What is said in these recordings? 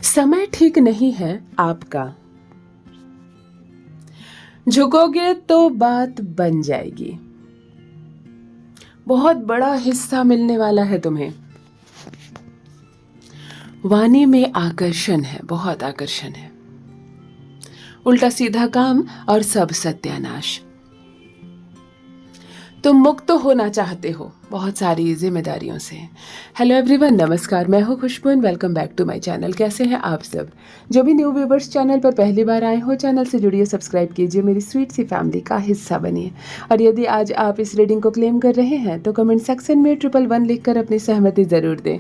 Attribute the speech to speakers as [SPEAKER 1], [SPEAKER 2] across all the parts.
[SPEAKER 1] समय ठीक नहीं है आपका। झुकोगे तो बात बन जाएगी। बहुत बड़ा हिस्सा मिलने वाला है तुम्हें। वाणी में आकर्षण है, बहुत आकर्षण है। उल्टा सीधा काम और सब सत्यानाश। तुम मुक्त होना चाहते हो बहुत सारी जिम्मेदारियों से। हेलो एवरीवन, नमस्कार। मैं हूँ Khushboo and welcome back to my channel. कैसे हैं आप सब? जो भी न्यू व्यूवर्स चैनल पर पहली बार आए हो, चैनल से जुड़िए, सब्सक्राइब कीजिए, मेरी स्वीट सी फैमिली का हिस्सा बनिए। और यदि आज आप इस रीडिंग को क्लेम कर रहे हैं तो कमेंट सेक्शन में 111 लिखकर अपनी सहमति ज़रूर दें।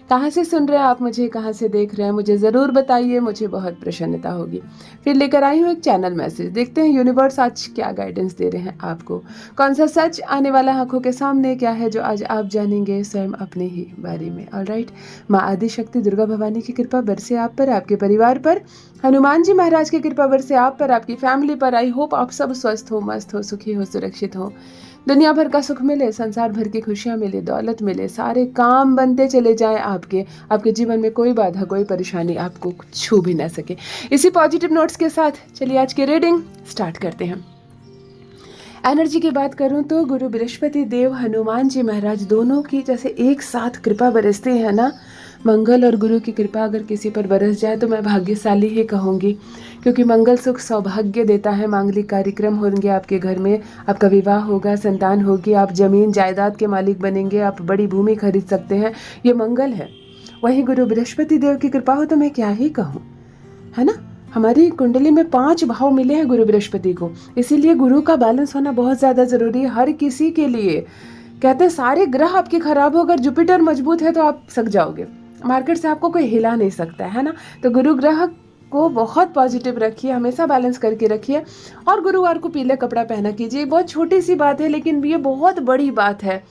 [SPEAKER 1] कहाँ से सुन रहे हैं आप मुझे, कहाँ से देख रहे हैं, मुझे ज़रूर बताइए, मुझे बहुत प्रसन्नता होगी। फिर लेकर आई हूँ एक चैनल मैसेज। देखते हैं यूनिवर्स आज क्या गाइडेंस दे रहे हैं आपको। कौन सा सच आने वाला आंखों के सामने, क्या है जो आज आप जानेंगे स्वयं अपने ही बारे में। ऑलराइट। माँ आदि शक्ति दुर्गा भवानी की कृपा बरसे आप पर, आपके परिवार पर। हनुमान जी महाराज की कृपा बरसे आप पर, आपकी फैमिली पर। आई होप आप सब स्वस्थ हो, मस्त हो, सुखी हो, सुरक्षित हो। दुनिया भर का सुख मिले, संसार भर की खुशियां मिले, दौलत मिले, सारे काम बनते चले जाएं आपके जीवन में कोई बाधा, कोई परेशानी आपको छू भी ना सके। इसी पॉजिटिव नोट्स के साथ चलिए आज की रीडिंग स्टार्ट करते हैं। एनर्जी की बात करूं तो गुरु बृहस्पति देव, हनुमान जी महाराज दोनों की जैसे एक साथ कृपा बरसती है ना। मंगल और गुरु की कृपा अगर किसी पर बरस जाए तो मैं भाग्यशाली ही कहूँगी, क्योंकि मंगल सुख सौभाग्य देता है। मांगलिक कार्यक्रम होंगे आपके घर में, आपका विवाह होगा, संतान होगी, आप जमीन जायदाद के मालिक बनेंगे, आप बड़ी भूमि खरीद सकते हैं। ये मंगल है। वहीं गुरु बृहस्पति देव की कृपा हो तो मैं क्या ही कहूँ, है ना। हमारी कुंडली में 5 भाव मिले हैं गुरु बृहस्पति को, इसीलिए गुरु का बैलेंस होना बहुत ज़्यादा ज़रूरी है हर किसी के लिए। कहते हैं सारे ग्रह आपके खराब हो, अगर जुपिटर मजबूत है तो आप सक जाओगे, मार्केट से आपको कोई हिला नहीं सकता है ना। तो गुरु ग्रह को बहुत पॉजिटिव रखिए, हमेशा बैलेंस करके रखिए। और गुरुवार को पीले कपड़ा पहना कीजिए। बहुत छोटी सी बात है लेकिन ये बहुत बड़ी बात है,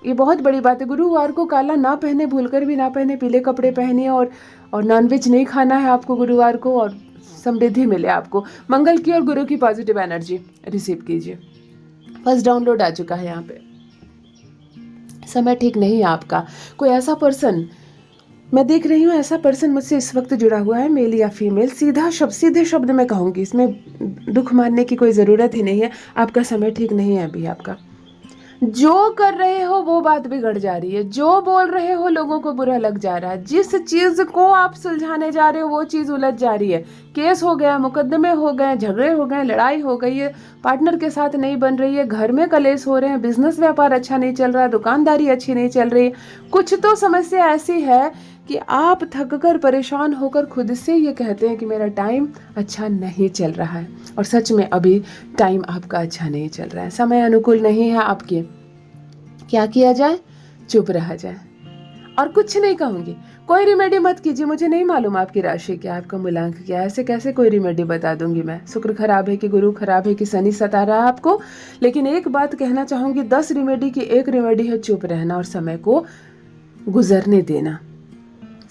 [SPEAKER 1] ये बहुत बड़ी बात है। गुरुवार को काला ना पहने, भूलकर भी ना पहने, पीले कपड़े पहनिए। और नॉनवेज नहीं खाना है आपको गुरुवार को, और समृद्धि मिले आपको। मंगल की और गुरु की पॉजिटिव एनर्जी रिसीव कीजिए। फर्स्ट डाउनलोड आ चुका है यहाँ पे। समय ठीक नहीं है आपका। कोई ऐसा पर्सन मैं देख रही हूँ, ऐसा पर्सन मुझसे इस वक्त जुड़ा हुआ है, मेल या फीमेल। सीधे शब्द में कहूँगी, इसमें दुख मानने की कोई ज़रूरत ही नहीं है। आपका समय ठीक नहीं है अभी। आपका जो कर रहे हो वो बात बिगड़ जा रही है, जो बोल रहे हो लोगों को बुरा लग जा रहा है, जिस चीज़ को आप सुलझाने जा रहे हो वो चीज़ उलझ जा रही है। केस हो गया, मुकदमे हो गए, झगड़े हो गए, लड़ाई हो गई है, पार्टनर के साथ नहीं बन रही है, घर में कलेश हो रहे हैं, बिजनेस व्यापार अच्छा नहीं चल रहा है, दुकानदारी अच्छी नहीं चल रही। कुछ तो समस्या ऐसी है कि आप थक कर परेशान होकर खुद से ये कहते हैं कि मेरा टाइम अच्छा नहीं चल रहा है। और सच में अभी टाइम आपका अच्छा नहीं चल रहा है, समय अनुकूल नहीं है आपके। क्या किया जाए? चुप रहा जाए और कुछ नहीं कहूँगी। कोई रिमेडी मत कीजिए। मुझे नहीं मालूम आपकी राशि क्या, आपका मूलांक क्या है, ऐसे कैसे कोई रिमेडी बता दूंगी मैं। शुक्र खराब है कि गुरु खराब है कि शनि सता रहा है आपको। लेकिन एक बात कहना चाहूँगी, 10 रिमेडी की एक रिमेडी है चुप रहना और समय को गुजरने देना।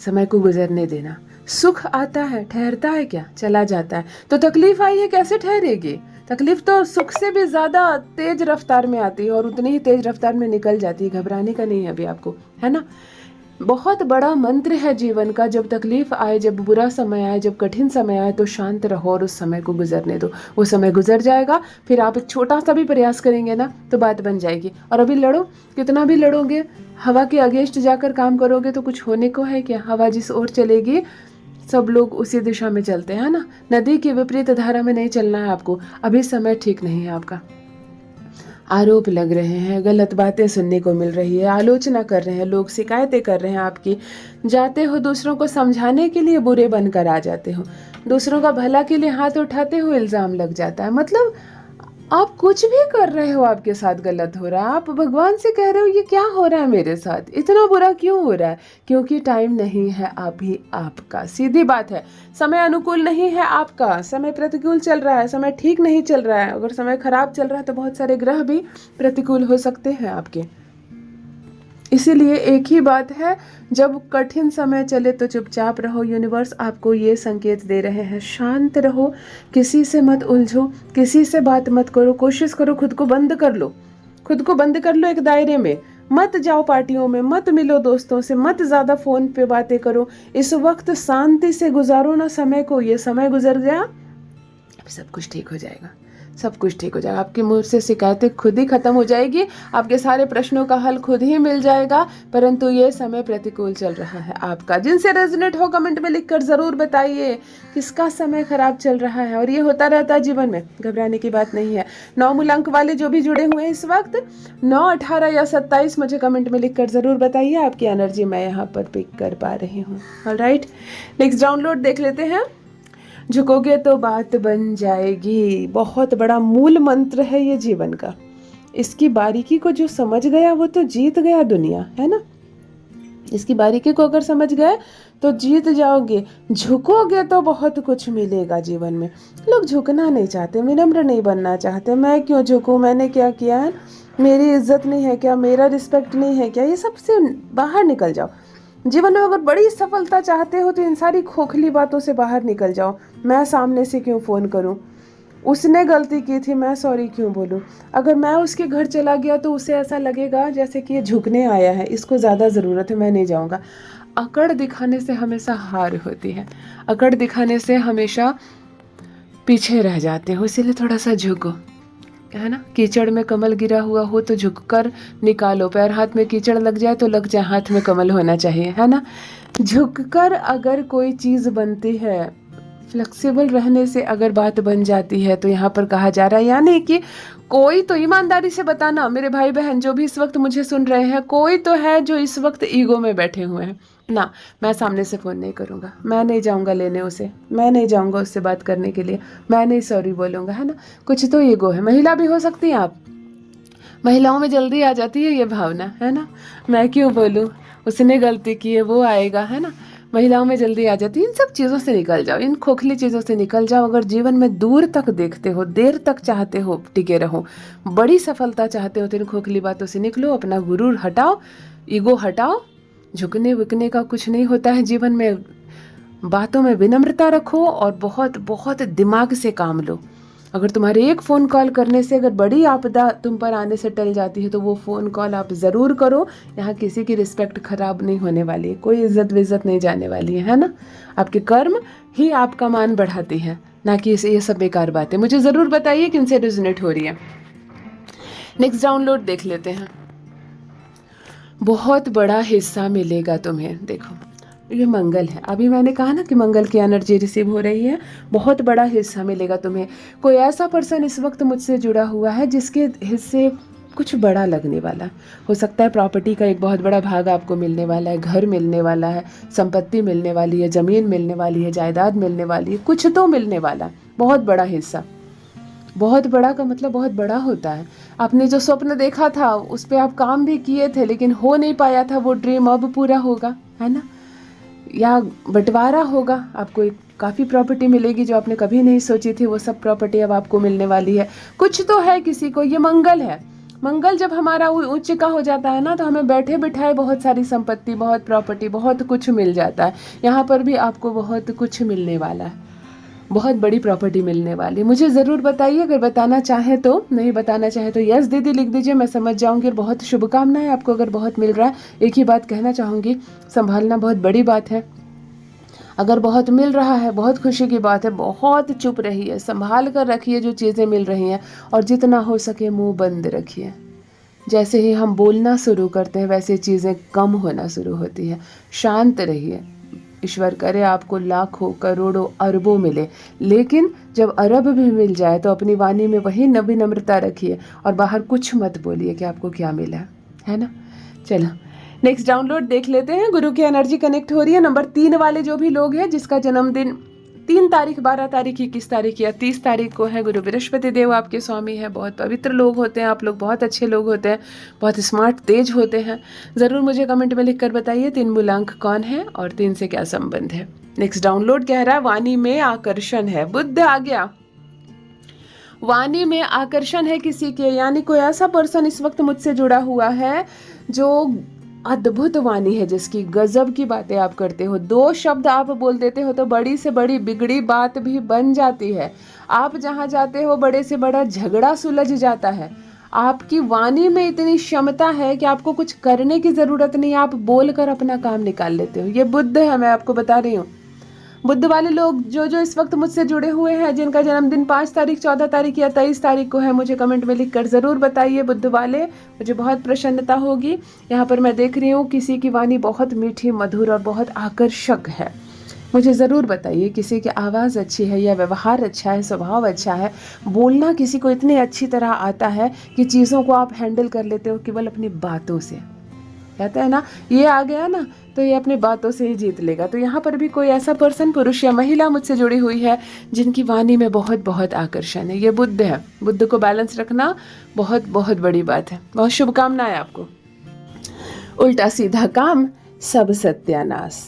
[SPEAKER 1] समय को गुजरने देना। सुख आता है, ठहरता है क्या? चला जाता है। तो तकलीफ आई है, कैसे ठहरेगी? तकलीफ तो सुख से भी ज़्यादा तेज रफ्तार में आती है और उतनी ही तेज रफ्तार में निकल जाती है। घबराने का नहीं है अभी आपको, है ना। बहुत बड़ा मंत्र है जीवन का, जब तकलीफ आए, जब बुरा समय आए, जब कठिन समय आए तो शांत रहो और उस समय को गुजरने दो। वो समय गुजर जाएगा, फिर आप एक छोटा सा भी प्रयास करेंगे ना तो बात बन जाएगी। और अभी लड़ो, कितना भी लड़ोगे, हवा के अगेंस्ट जाकर काम करोगे तो कुछ होने को है क्या? हवा जिस ओर चलेगी सब लोग उसी दिशा में चलते हैं ना। नदी की विपरीत धारा में नहीं चलना है आपको। अभी समय ठीक नहीं है आपका। आरोप लग रहे हैं, गलत बातें सुनने को मिल रही है, आलोचना कर रहे हैं लोग, शिकायतें कर रहे हैं आपकी। जाते हो दूसरों को समझाने के लिए, बुरे बनकर आ जाते हो। दूसरों का भला के लिए हाथ उठाते हो, इल्ज़ाम लग जाता है। मतलब आप कुछ भी कर रहे हो आपके साथ गलत हो रहा है। आप भगवान से कह रहे हो ये क्या हो रहा है मेरे साथ, इतना बुरा क्यों हो रहा है? क्योंकि टाइम नहीं है अभी आपका। सीधी बात है, समय अनुकूल नहीं है आपका। समय प्रतिकूल चल रहा है, समय ठीक नहीं चल रहा है। अगर समय खराब चल रहा है तो बहुत सारे ग्रह भी प्रतिकूल हो सकते हैं आपके। इसीलिए एक ही बात है, जब कठिन समय चले तो चुपचाप रहो। यूनिवर्स आपको ये संकेत दे रहे हैं, शांत रहो, किसी से मत उलझो, किसी से बात मत करो। कोशिश करो खुद को बंद कर लो, खुद को बंद कर लो एक दायरे में। मत जाओ पार्टियों में, मत मिलो दोस्तों से, मत ज़्यादा फ़ोन पे बातें करो। इस वक्त शांति से गुजारो ना समय को। ये समय गुजर गया, सब कुछ ठीक हो जाएगा, सब कुछ ठीक हो जाएगा। आपके मुंह से शिकायतें खुद ही खत्म हो जाएगी, आपके सारे प्रश्नों का हल खुद ही मिल जाएगा। परंतु ये समय प्रतिकूल चल रहा है आपका। जिनसे रेजोनेट हो कमेंट में लिखकर ज़रूर बताइए किसका समय खराब चल रहा है। और ये होता रहता है जीवन में, घबराने की बात नहीं है। 9 मूलांक वाले जो भी जुड़े हुए हैं इस वक्त 9, 18 या 27 मुझे कमेंट में लिखकर ज़रूर बताइए। आपकी एनर्जी मैं यहाँ पर पिक कर पा रही हूँ। ऑलराइट, नेक्स्ट डाउनलोड देख लेते हैं। झुकोगे तो बात बन जाएगी, बहुत बड़ा मूल मंत्र है ये जीवन का। इसकी बारीकी को जो समझ गया वो तो जीत गया दुनिया, है ना। इसकी बारीकी को अगर समझ गए तो जीत जाओगे। झुकोगे तो बहुत कुछ मिलेगा जीवन में। लोग झुकना नहीं चाहते, विनम्र नहीं बनना चाहते। मैं क्यों झुकूं, मैंने क्या किया है, मेरी इज्जत नहीं है क्या, मेरा रिस्पेक्ट नहीं है क्या, ये सबसे बाहर निकल जाओ। जीवन में अगर बड़ी सफलता चाहते हो तो इन सारी खोखली बातों से बाहर निकल जाओ। मैं सामने से क्यों फ़ोन करूं, उसने गलती की थी, मैं सॉरी क्यों बोलूं। अगर मैं उसके घर चला गया तो उसे ऐसा लगेगा जैसे कि ये झुकने आया है, इसको ज़्यादा ज़रूरत है, मैं नहीं जाऊंगा। अकड़ दिखाने से हमेशा हार होती है, अकड़ दिखाने से हमेशा पीछे रह जाते हो। इसीलिए थोड़ा सा झुको, है ना। कीचड़ में कमल गिरा हुआ हो तो झुककर निकालो। पैर हाथ में कीचड़ लग जाए तो लग जाए, हाथ में कमल होना चाहिए, है ना। झुककर अगर कोई चीज़ बनती है, फ्लेक्सिबल रहने से अगर बात बन जाती है, तो यहाँ पर कहा जा रहा है, यानी कि कोई तो ईमानदारी से बताना मेरे भाई बहन जो भी इस वक्त मुझे सुन रहे हैं, कोई तो है जो इस वक्त ईगो में बैठे हुए हैं ना। मैं सामने से फ़ोन नहीं करूँगा, मैं नहीं जाऊँगा लेने उसे, मैं नहीं जाऊँगा उससे बात करने के लिए, मैं नहीं सॉरी बोलूँगा, है ना। कुछ तो ईगो है। महिला भी हो सकती हैं आप, महिलाओं में जल्दी आ जाती है ये भावना, है ना। मैं क्यों बोलूँ, उसने गलती की है, वो आएगा, है ना। महिलाओं में जल्दी आ जाती है। इन सब चीज़ों से निकल जाओ, इन खोखली चीज़ों से निकल जाओ। अगर जीवन में दूर तक देखते हो, देर तक चाहते हो टिके रहो, बड़ी सफलता चाहते हो, तो इन खोखली बातों से निकलो। अपना गुरूर हटाओ, ईगो हटाओ। झुकने वुकने का कुछ नहीं होता है जीवन में। बातों में विनम्रता रखो और बहुत बहुत दिमाग से काम लो। अगर तुम्हारे एक फ़ोन कॉल करने से अगर बड़ी आपदा तुम पर आने से टल जाती है तो वो फ़ोन कॉल आप ज़रूर करो। यहाँ किसी की रिस्पेक्ट ख़राब नहीं होने वाली है, कोई इज्जत विज्जत नहीं जाने वाली है ना। आपके कर्म ही आपका मान बढ़ाती है, ना कि ये सब बेकार बातें। मुझे ज़रूर बताइए किनसे रेजोनेट हो रही है। नेक्स्ट डाउनलोड देख लेते हैं। बहुत बड़ा हिस्सा मिलेगा तुम्हें। देखो ये मंगल है, अभी मैंने कहा ना कि मंगल की एनर्जी रिसीव हो रही है। बहुत बड़ा हिस्सा मिलेगा तुम्हें। कोई ऐसा पर्सन इस वक्त मुझसे जुड़ा हुआ है जिसके हिस्से कुछ बड़ा लगने वाला है। हो सकता है प्रॉपर्टी का एक बहुत बड़ा भाग आपको मिलने वाला है, घर मिलने वाला है, संपत्ति मिलने वाली है, ज़मीन मिलने वाली है, जायदाद मिलने वाली है, कुछ तो मिलने वाला है, बहुत बड़ा हिस्सा। बहुत बड़ा का मतलब बहुत बड़ा होता है। आपने जो स्वप्न देखा था उस पर आप काम भी किए थे लेकिन हो नहीं पाया था, वो ड्रीम अब पूरा होगा, है ना। या बंटवारा होगा, आपको एक काफ़ी प्रॉपर्टी मिलेगी जो आपने कभी नहीं सोची थी, वो सब प्रॉपर्टी अब आपको मिलने वाली है। कुछ तो है किसी को, ये मंगल है। मंगल जब हमारा उच्च का हो जाता है ना तो हमें बैठे बिठाए बहुत सारी संपत्ति, बहुत प्रॉपर्टी, बहुत कुछ मिल जाता है। यहाँ पर भी आपको बहुत कुछ मिलने वाला है, बहुत बड़ी प्रॉपर्टी मिलने वाली। मुझे ज़रूर बताइए, अगर बताना चाहें तो। नहीं बताना चाहे तो यस दीदी लिख दीजिए, मैं समझ जाऊंगी। बहुत शुभकामनाएं आपको अगर बहुत मिल रहा है। एक ही बात कहना चाहूँगी, संभालना बहुत बड़ी बात है। अगर बहुत मिल रहा है बहुत खुशी की बात है, बहुत चुप रहिए, संभाल कर रखिए जो चीज़ें मिल रही हैं, और जितना हो सके मुंह बंद रखिए। जैसे ही हम बोलना शुरू करते हैं वैसे चीज़ें कम होना शुरू होती है। शांत रहिए। ईश्वर करे आपको लाखों करोड़ों अरबों मिले, लेकिन जब अरब भी मिल जाए तो अपनी वाणी में वही विनम्रता रखिए और बाहर कुछ मत बोलिए कि आपको क्या मिला, है ना। चलो नेक्स्ट डाउनलोड देख लेते हैं। गुरु की एनर्जी कनेक्ट हो रही है। नंबर 3 वाले जो भी लोग हैं जिसका जन्मदिन 3 तारीख, 12 तारीख, 21 तारीख या 30 तारीख को है, गुरु बृहस्पति देव आपके स्वामी हैं। बहुत पवित्र लोग होते हैं आप लोग, बहुत अच्छे लोग होते हैं, बहुत स्मार्ट तेज होते हैं। ज़रूर मुझे कमेंट में लिख कर बताइए 3 मूलांक कौन है और 3 से क्या संबंध है। नेक्स्ट डाउनलोड कह रहा है वाणी में आकर्षण है। बुद्ध आ गया। वाणी में आकर्षण है किसी के, यानी कोई ऐसा पर्सन इस वक्त मुझसे जुड़ा हुआ है जो अद्भुत वाणी है, जिसकी गजब की बातें आप करते हो। 2 शब्द आप बोल देते हो तो बड़ी से बड़ी बिगड़ी बात भी बन जाती है। आप जहाँ जाते हो बड़े से बड़ा झगड़ा सुलझ जाता है। आपकी वाणी में इतनी क्षमता है कि आपको कुछ करने की ज़रूरत नहीं, आप बोलकर अपना काम निकाल लेते हो। ये बुद्ध है, मैं आपको बता रही हूँ। बुद्ध वाले लोग जो जो इस वक्त मुझसे जुड़े हुए हैं, जिनका जन्मदिन 5 तारीख, 14 तारीख या 23 तारीख को है, मुझे कमेंट में लिखकर ज़रूर बताइए बुद्ध वाले, मुझे बहुत प्रसन्नता होगी। यहाँ पर मैं देख रही हूँ किसी की वाणी बहुत मीठी, मधुर और बहुत आकर्षक है। मुझे ज़रूर बताइए किसी की आवाज़ अच्छी है या व्यवहार अच्छा है, स्वभाव अच्छा है, बोलना किसी को इतनी अच्छी तरह आता है कि चीज़ों को आप हैंडल कर लेते हो केवल अपनी बातों से। कहते हैं ना, ये आ गया ना तो ये अपनी बातों से ही जीत लेगा। तो यहाँ पर भी कोई ऐसा पर्सन, पुरुष या महिला मुझसे जुड़ी हुई है जिनकी वाणी में बहुत बहुत आकर्षण है। ये बुद्ध है। बुद्ध को बैलेंस रखना बहुत बहुत बड़ी बात है। बहुत शुभकामनाएं आपको। उल्टा सीधा काम, सब सत्यानाश।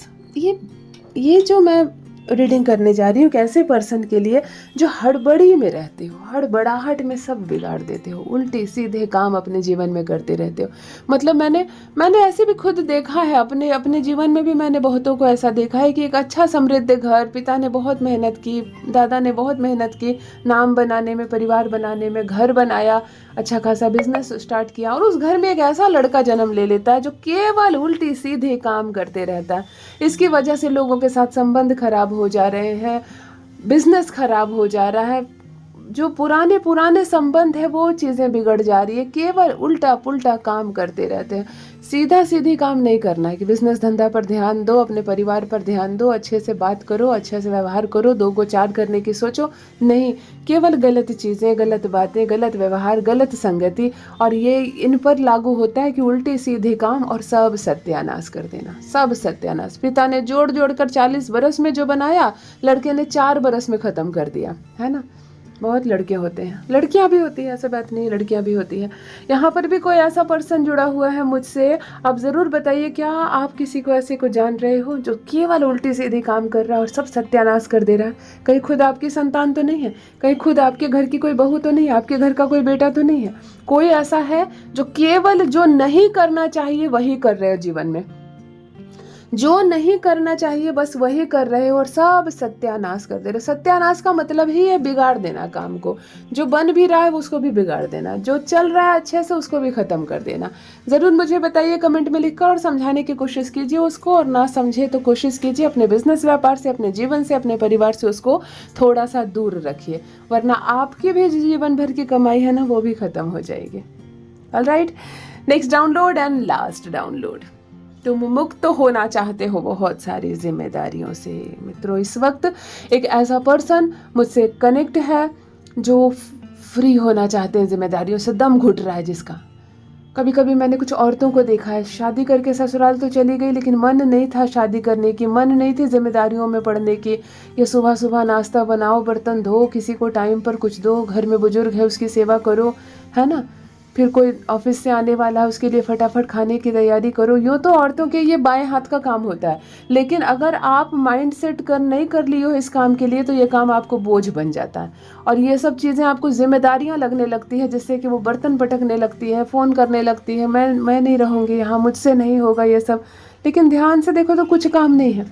[SPEAKER 1] ये जो मैं रीडिंग करने जा रही हूँ, कैसे पर्सन के लिए जो हड़बड़ी में रहते हो, हड़बड़ाहट में सब बिगाड़ देते हो, उल्टे सीधे काम अपने जीवन में करते रहते हो। मतलब मैंने ऐसे भी खुद देखा है, अपने जीवन में भी मैंने बहुतों को ऐसा देखा है कि एक अच्छा समृद्ध घर, पिता ने बहुत मेहनत की, दादा ने बहुत मेहनत की नाम बनाने में, परिवार बनाने में, घर बनाया, अच्छा खासा बिजनेस स्टार्ट किया, और उस घर में एक ऐसा लड़का जन्म ले लेता है जो केवल उल्टी सीधे काम करते रहता है। इसकी वजह से लोगों के साथ संबंध खराब हो जा रहे हैं, बिजनेस खराब हो जा रहा है, जो पुराने संबंध है वो चीज़ें बिगड़ जा रही है। केवल उल्टा पुल्टा काम करते रहते हैं। सीधा सीधी काम नहीं करना है कि बिजनेस धंधा पर ध्यान दो, अपने परिवार पर ध्यान दो, अच्छे से बात करो, अच्छे से व्यवहार करो, 2 को 4 करने की सोचो नहीं, केवल गलत चीज़ें, गलत बातें, गलत व्यवहार, गलत संगति, और ये इन पर लागू होता है कि उल्टे सीधे काम और सब सत्यानाश कर देना, सब सत्यानाश। पिता ने जोड़ जोड़ कर 40 बरस में जो बनाया, लड़के ने 4 बरस में ख़त्म कर दिया, है ना। बहुत लड़के होते हैं, लड़कियां भी होती है, ऐसा बात नहीं, लड़कियां भी होती हैं। यहाँ पर भी कोई ऐसा पर्सन जुड़ा हुआ है मुझसे, आप ज़रूर बताइए क्या आप किसी को ऐसे को जान रहे हो जो केवल उल्टी सीधी काम कर रहा है और सब सत्यानाश कर दे रहा है। कहीं खुद आपकी संतान तो नहीं है, कहीं खुद आपके घर की कोई बहू तो नहीं है, आपके घर का कोई बेटा तो नहीं है। कोई ऐसा है जो केवल जो नहीं करना चाहिए वही कर रहे हो जीवन में, जो नहीं करना चाहिए बस वही कर रहे हो और सब सत्यानाश कर दे रहे हो। सत्यानाश का मतलब ही है बिगाड़ देना काम को, जो बन भी रहा है उसको भी बिगाड़ देना, जो चल रहा है अच्छे से उसको भी ख़त्म कर देना। ज़रूर मुझे बताइए कमेंट में लिखकर, और समझाने की कोशिश कीजिए उसको, और ना समझे तो कोशिश कीजिए अपने बिजनेस व्यापार से, अपने जीवन से, अपने परिवार से उसको थोड़ा सा दूर रखिए, वरना आपकी भी जीवन भर की कमाई है ना वो भी ख़त्म हो जाएगी। Alright, next download and last download. तुम मुक्त होना चाहते हो बहुत सारी जिम्मेदारियों से। मित्रों, इस वक्त एक ऐसा पर्सन मुझसे कनेक्ट है जो फ्री होना चाहते हैं जिम्मेदारियों से, दम घुट रहा है जिसका। कभी कभी मैंने कुछ औरतों को देखा है, शादी करके ससुराल तो चली गई लेकिन मन नहीं था शादी करने की, मन नहीं थी जिम्मेदारियों में पड़ने की। ये सुबह सुबह नाश्ता बनाओ, बर्तन धो, किसी को टाइम पर कुछ दो, घर में बुजुर्ग है उसकी सेवा करो, है ना, फिर कोई ऑफिस से आने वाला है उसके लिए फटाफट खाने की तैयारी करो। यूँ तो औरतों के ये बाएं हाथ का काम होता है, लेकिन अगर आप माइंड सेट नहीं कर लियो हो इस काम के लिए तो ये काम आपको बोझ बन जाता है, और ये सब चीज़ें आपको जिम्मेदारियां लगने लगती है, जिससे कि वो बर्तन पटकने लगती है, फ़ोन करने लगती है, मैं नहीं रहूँगी यहाँ, मुझसे नहीं होगा ये सब। लेकिन ध्यान से देखो तो कुछ काम नहीं है,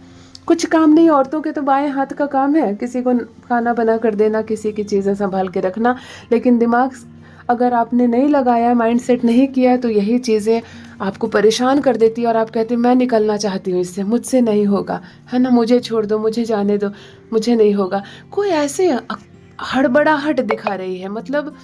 [SPEAKER 1] कुछ काम नहीं। औरतों के तो बाएं हाथ का काम है, किसी को खाना बना कर देना, किसी की चीज़ें संभाल के रखना, लेकिन दिमाग अगर आपने नहीं लगाया, माइंड सेट नहीं किया, तो यही चीज़ें आपको परेशान कर देती है और आप कहते हैं मैं निकलना चाहती हूँ इससे, मुझसे नहीं होगा, है ना, मुझे छोड़ दो, मुझे जाने दो, मुझे नहीं होगा। कोई ऐसे हड़बड़ाहट दिखा रही है, मतलब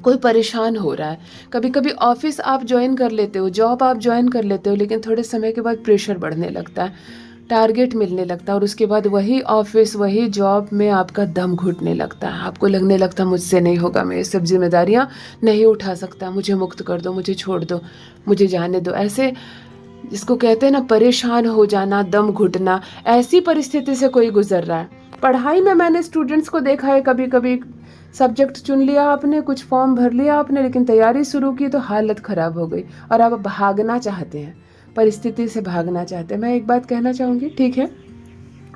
[SPEAKER 1] कोई परेशान हो रहा है। कभी कभी ऑफिस आप ज्वाइन कर लेते हो, जॉब आप ज्वाइन कर लेते हो, लेकिन थोड़े समय के बाद प्रेशर बढ़ने लगता है, टारगेट मिलने लगता है, और उसके बाद वही ऑफिस, वही जॉब में आपका दम घुटने लगता है। आपको लगने लगता है मुझसे नहीं होगा, मैं ये सब जिम्मेदारियाँ नहीं उठा सकता, मुझे मुक्त कर दो, मुझे छोड़ दो, मुझे जाने दो। ऐसे जिसको कहते हैं ना परेशान हो जाना, दम घुटना, ऐसी परिस्थिति से कोई गुजर रहा है। पढ़ाई में मैंने स्टूडेंट्स को देखा है, कभी कभी सब्जेक्ट चुन लिया आपने, कुछ फॉर्म भर लिया आपने, लेकिन तैयारी शुरू की तो हालत ख़राब हो गई और आप भागना चाहते हैं, परिस्थिति से भागना चाहते हैं। मैं एक बात कहना चाहूँगी, ठीक है,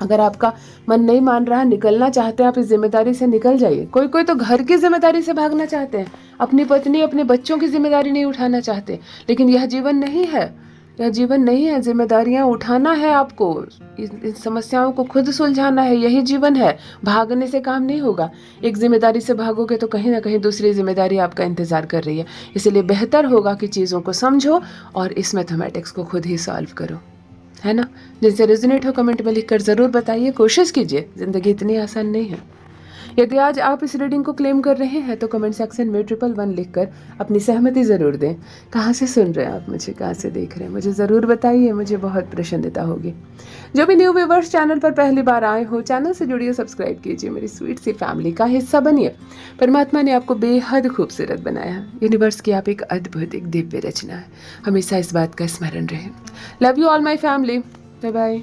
[SPEAKER 1] अगर आपका मन नहीं मान रहा है, निकलना चाहते हैं आप इस जिम्मेदारी से, निकल जाइए। कोई कोई तो घर की जिम्मेदारी से भागना चाहते हैं, अपनी पत्नी, अपने बच्चों की जिम्मेदारी नहीं उठाना चाहते, लेकिन यह जीवन नहीं है। यह जीवन नहीं है, जिम्मेदारियां उठाना है आपको, इन समस्याओं को खुद सुलझाना है, यही जीवन है। भागने से काम नहीं होगा। एक जिम्मेदारी से भागोगे तो कहीं ना कहीं दूसरी जिम्मेदारी आपका इंतजार कर रही है। इसलिए बेहतर होगा कि चीज़ों को समझो और इस मैथमेटिक्स को खुद ही सॉल्व करो, है ना। जिनसे रेजोनेट हो कमेंट में लिखकर ज़रूर बताइए। कोशिश कीजिए, ज़िंदगी इतनी आसान नहीं है। यदि आज आप इस रीडिंग को क्लेम कर रहे हैं तो कमेंट सेक्शन में 111 लिखकर अपनी सहमति ज़रूर दें। कहाँ से सुन रहे हैं आप मुझे, कहाँ से देख रहे हैं, मुझे ज़रूर बताइए, मुझे बहुत प्रसन्नता होगी। जो भी न्यू व्यूवर्स चैनल पर पहली बार आए हो, चैनल से जुड़िए, सब्सक्राइब कीजिए, मेरी स्वीट सी फैमिली का हिस्सा बनिए। परमात्मा ने आपको बेहद खूबसूरत बनाया है। यूनिवर्स की आप एक अद्भुत, एक दिव्य रचना है। हमेशा इस बात का स्मरण रहे। Love you all my family. Bye bye.